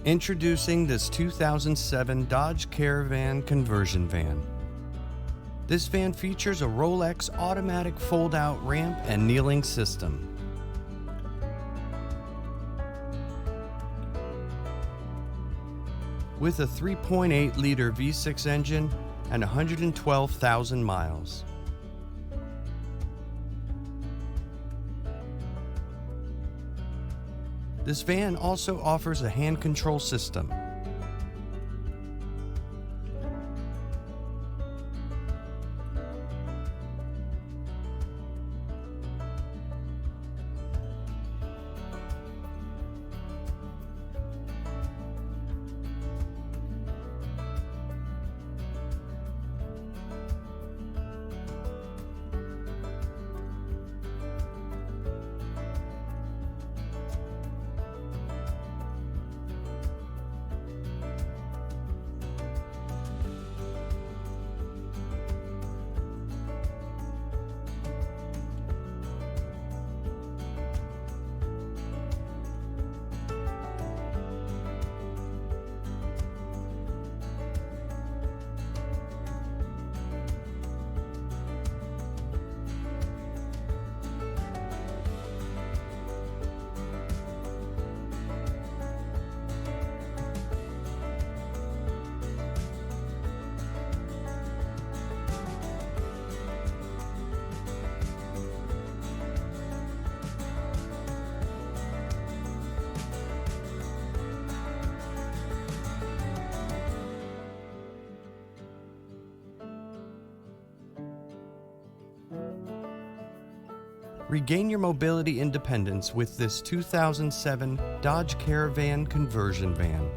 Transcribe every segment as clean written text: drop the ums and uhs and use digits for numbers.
Introducing this 2007 Dodge Caravan conversion van. This van features a Rolex automatic fold-out ramp and kneeling system. With a 3.8-liter V6 engine and 112,000 miles. This van also offers a hand control system. Regain your mobility independence with this 2007 Dodge Caravan conversion van.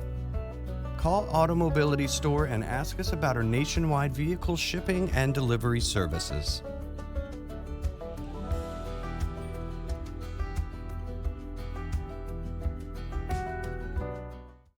Call AutoMobility store and ask us about our nationwide vehicle shipping and delivery services.